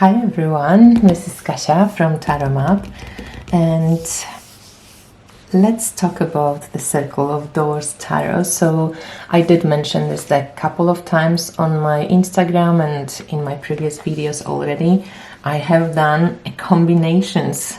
Hi everyone, this is Kasia from Tarot Map, and let's talk about the Circle of Doors Tarot. So I did mention this deck a couple of times on my Instagram and in my previous videos already. I have done combinations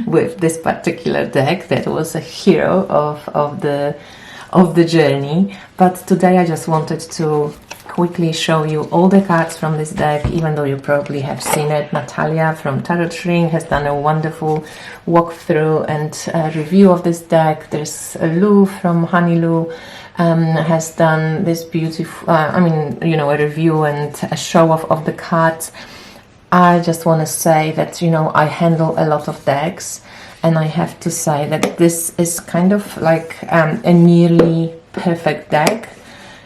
with this particular deck that was a hero of the journey, but today I just wanted to quickly show you all the cards from this deck, even though you probably have seen it. Natalia from Tarot Shrink has done a wonderful walkthrough and review of this deck. There's Lou from Honey Lou has done this beautiful, a review and a show of the cards. I just want to say that, I handle a lot of decks, and I have to say that this is kind of like a nearly perfect deck,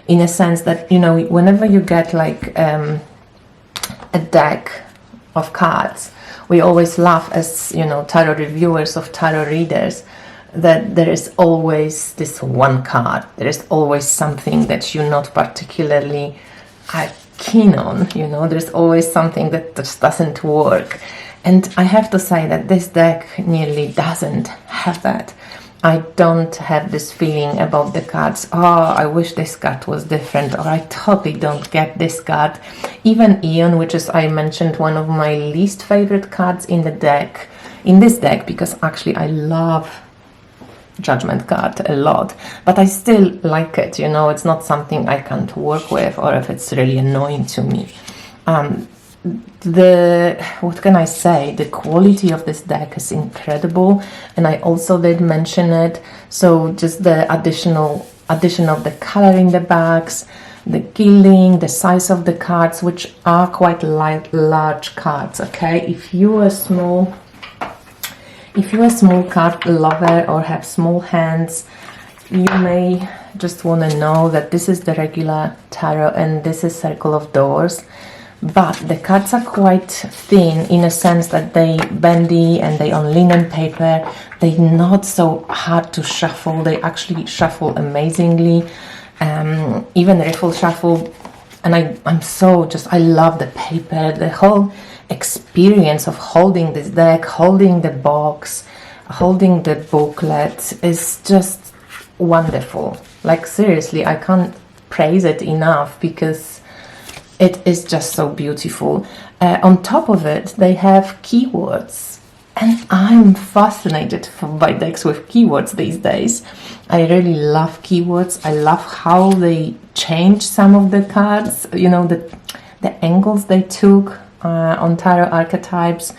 in a sense that, whenever you get like a deck of cards, we always laugh as, tarot reviewers, of tarot readers, that there is always this one card. There is always something that you're not particularly keen on, there's always something that just doesn't work. And I have to say that this deck nearly doesn't have that. I don't have this feeling about the cards, oh, I wish this card was different, or I totally don't get this card. Even Eon, which is, I mentioned, one of my least favorite cards in this deck, because actually I love Judgment card a lot, but I still like it, it's not something I can't work with, or if it's really annoying to me. What can I say, the quality of this deck is incredible, and I also did mention it. So just the addition of the color in the backs, the gilding, the size of the cards, which are quite large cards. Okay, if you're a small card lover or have small hands, you may just want to know that this is the regular tarot and this is Circle of Doors. But the cards are quite thin, in a sense that they bendy and they on linen paper. They're not so hard to shuffle. They actually shuffle amazingly, even riffle shuffle. And I love the paper, the whole experience of holding this deck, holding the box, holding the booklet is just wonderful. Like, seriously, I can't praise it enough because it is just so beautiful. On top of it, they have keywords, and I'm fascinated by decks with keywords these days. I really love keywords. I love how they change some of the cards, the angles they took on tarot archetypes.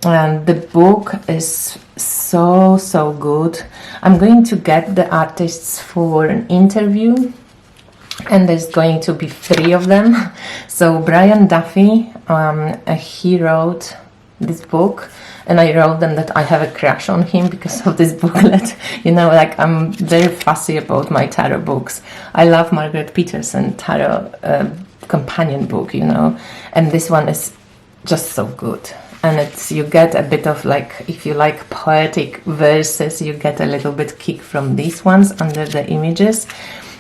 And the book is so good. I'm going to get the artists for an interview, and there's going to be 3 of them. So Brian Duffy, he wrote this book, and I wrote them that I have a crush on him because of this booklet. I'm very fussy about my tarot books. I love Margaret Peterson tarot companion book, and this one is just so good. And you get a bit of, like, if you like poetic verses, you get a little bit kick from these ones under the images.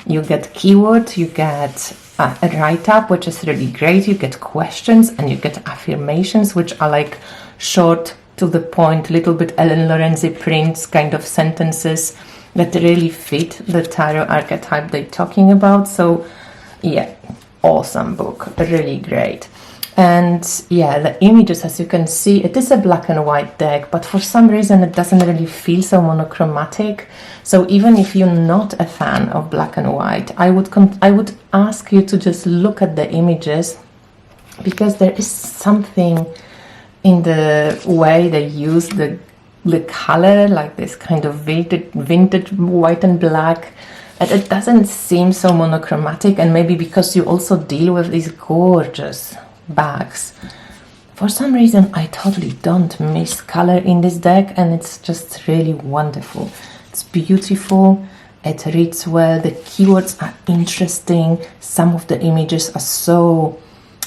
You get keyword, you get a write-up, which is really great. You get questions and you get affirmations, which are like short, to the point, little bit Ellen Lorenzi Prince kind of sentences that really fit the tarot archetype they're talking about. So yeah, awesome book, really great. And yeah, the images, as you can see, it is a black and white deck, but for some reason it doesn't really feel so monochromatic. So even if you're not a fan of black and white, I would ask you to just look at the images, because there is something in the way they use the color, like this kind of vintage white and black. And it doesn't seem so monochromatic, and maybe because you also deal with these gorgeous bags. For some reason, I totally don't miss color in this deck, and it's just really wonderful. It's beautiful, it reads well, the keywords are interesting, some of the images are so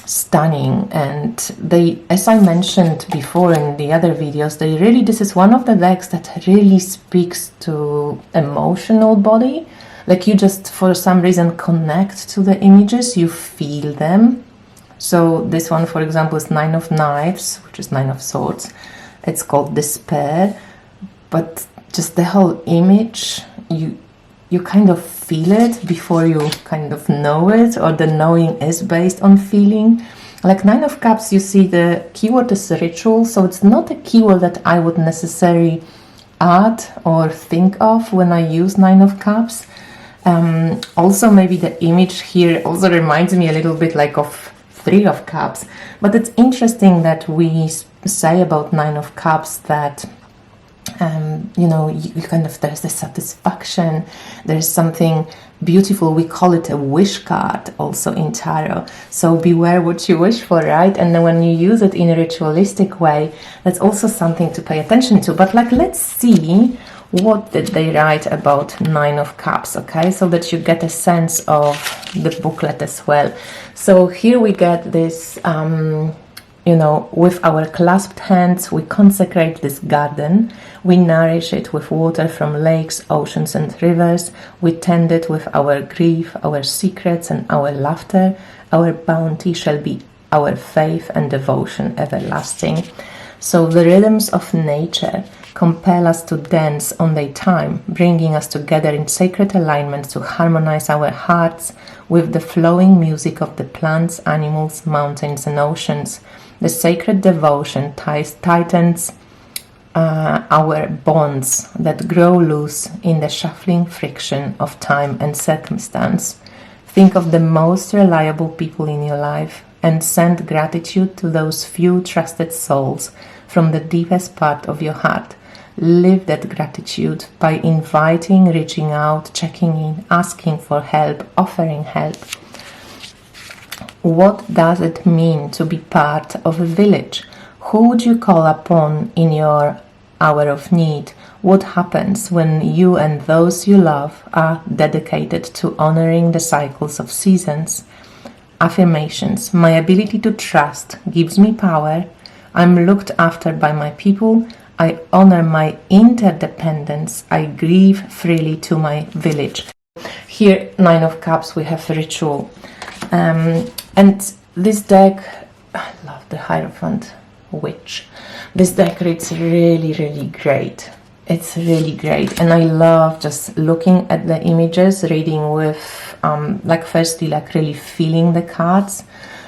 stunning, and they, as I mentioned before in the other videos, this is one of the decks that really speaks to emotional body. Like, you just for some reason connect to the images, you feel them. So this one, for example, is Nine of Knives, which is Nine of Swords. It's called Despair, but just the whole image, you kind of feel it before you kind of know it, or the knowing is based on feeling. Like Nine of Cups, you see the keyword is ritual, so it's not a keyword that I would necessarily add or think of when I use Nine of Cups. Also, maybe the image here also reminds me a little bit like of Three of Cups, but it's interesting that we say about Nine of Cups that you kind of, there's the satisfaction, there's something beautiful. We call it a wish card also in tarot. So beware what you wish for, right? And then when you use it in a ritualistic way, that's also something to pay attention to. But like, let's see what did they write about Nine of Cups, okay? So that you get a sense of the booklet as well. So here we get this, with our clasped hands, we consecrate this garden. We nourish it with water from lakes, oceans, and rivers. We tend it with our grief, our secrets, and our laughter. Our bounty shall be our faith and devotion everlasting. So the rhythms of nature compel us to dance on their time, bringing us together in sacred alignment to harmonize our hearts with the flowing music of the plants, animals, mountains, and oceans. The sacred devotion tightens our bonds that grow loose in the shuffling friction of time and circumstance. Think of the most reliable people in your life and send gratitude to those few trusted souls from the deepest part of your heart. Live that gratitude by inviting, reaching out, checking in, asking for help, offering help. What does it mean to be part of a village? Who would you call upon in your hour of need? What happens when you and those you love are dedicated to honoring the cycles of seasons? Affirmations. My ability to trust gives me power. I'm looked after by my people. I honor my interdependence. I grieve freely to my village. Here, Nine of Cups, we have ritual. And this deck, I love the Hierophant Witch. This deck reads really, really great. It's really great. And I love just looking at the images, reading with, firstly, really feeling the cards.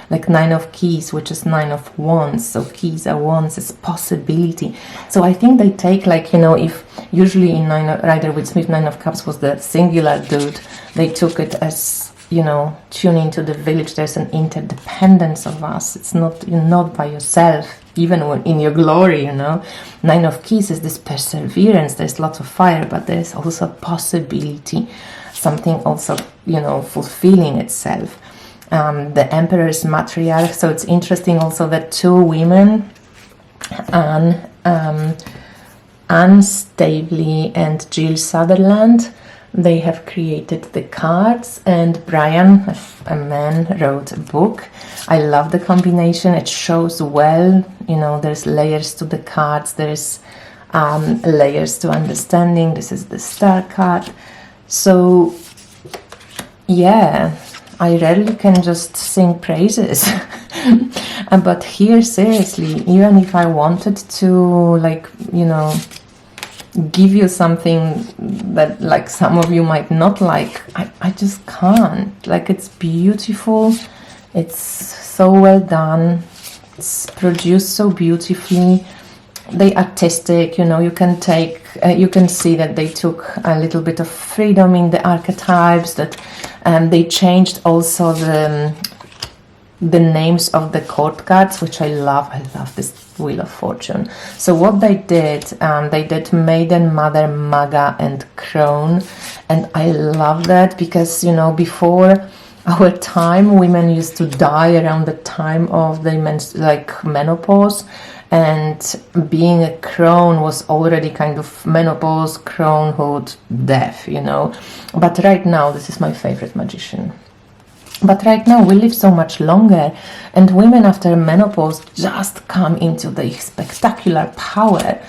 Like Nine of Keys, which is Nine of Wands. So keys are wands, it's possibility. So I think they take if usually in Rider-Waite-Smith, Nine of Cups was the singular dude, they took it as, tune into the village. There's an interdependence of us. It's not, you're not by yourself, even when in your glory, Nine of Keys is this perseverance. There's lots of fire, but there's also possibility, something also, fulfilling itself. The Emperor is matriarch, so it's interesting also that two women, Anne Stavely and Jill Sutherland, they have created the cards, and Brian, a man, wrote a book. I love the combination. It shows well, there's layers to the cards, there's layers to understanding. This is the Star card. So, yeah, I rarely can just sing praises. But here, seriously, even if I wanted to, give you something that, some of you might not like, I just can't. It's beautiful. It's so well done. It's produced so beautifully. They artistic, you can take, you can see that they took a little bit of freedom in the archetypes, that they changed also the names of the court cards, which I love. I love this Wheel of Fortune. So what they did Maiden, Mother, Maga, and Crone, and I love that because before our time, women used to die around the time of the menopause, and being a crone was already kind of menopause, cronehood, death, But right now, this is my favorite magician. But right now we live so much longer, and women after menopause just come into the spectacular power.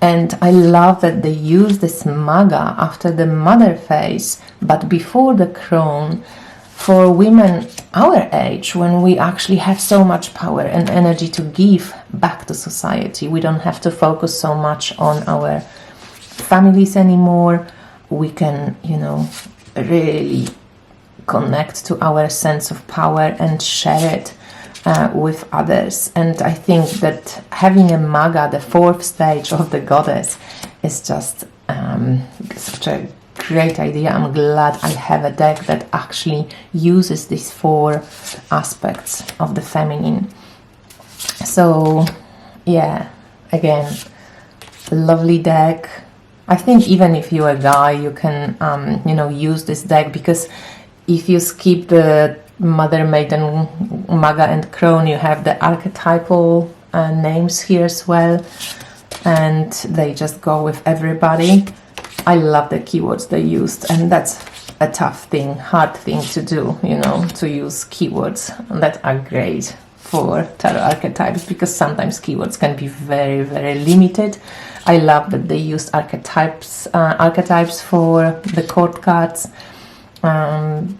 And I love that they use this Maga after the mother phase, but before the crone, for women our age, when we actually have so much power and energy to give back to society, we don't have to focus so much on our families anymore. We can, you know, really connect to our sense of power and share it with others. And I think that having a Maga, the fourth stage of the goddess, is just such a great idea. I'm glad I have a deck that actually uses these 4 aspects of the feminine. So yeah, again, lovely deck. I think even if you're a guy, you can you know, use this deck, because if you skip the Mother, Maiden, Maga and Crone, you have the archetypal names here as well, and they just go with everybody. I love the keywords they used, and that's a tough thing, hard thing to do, you know, to use keywords that are great for tarot archetypes, because sometimes keywords can be very, very limited. I love that they used archetypes for the court cards,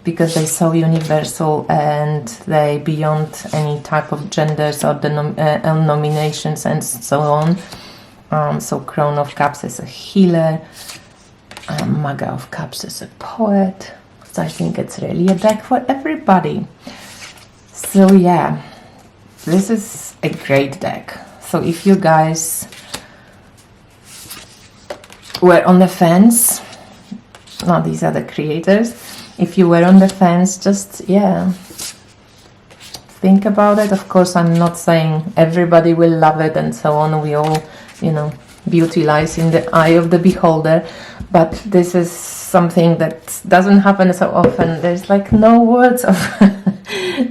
because they're so universal and they beyond any type of genders or denominations and so on. So Crone of Cups is a healer, Maga of Cups is a poet. So I think it's really a deck for everybody. So yeah, this is a great deck. So if you guys were on the fence, no, these are the creators. If you were on the fence, just, yeah, think about it. Of course, I'm not saying everybody will love it and so on. We all, you know, beauty lies in the eye of the beholder. But this is something that doesn't happen so often. There's like no words of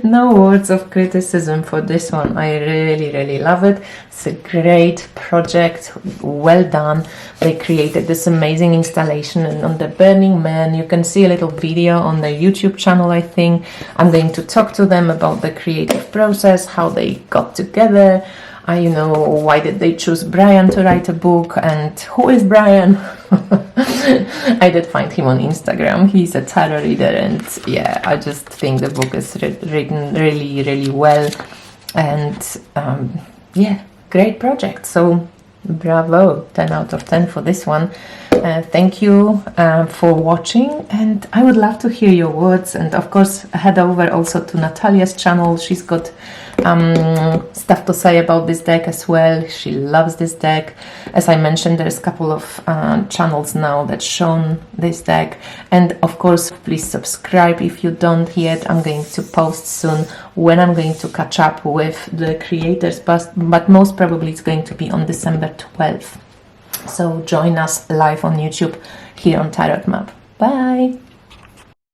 no words of criticism for this one. I really, really love it. It's a great project, well done. They created this amazing installation, and on the Burning Man you can see a little video on their YouTube channel. I think I'm going to talk to them about the creative process, how they got together, you know, why did they choose Brian to write a book, and who is Brian? I did find him on Instagram. He's a tarot reader, and yeah, I just think the book is written really, really well, and yeah, great project. So bravo, 10 out of 10 for this one. Thank you for watching, and I would love to hear your words. And of course, head over also to Natalia's channel. She's got stuff to say about this deck as well. She loves this deck. As I mentioned, there's a couple of channels now that shown this deck, and of course, please subscribe if you don't yet. I'm going to post soon when I'm going to catch up with the creators, but most probably it's going to be on December 12th. So join us live on YouTube here on Tarot Map. Bye!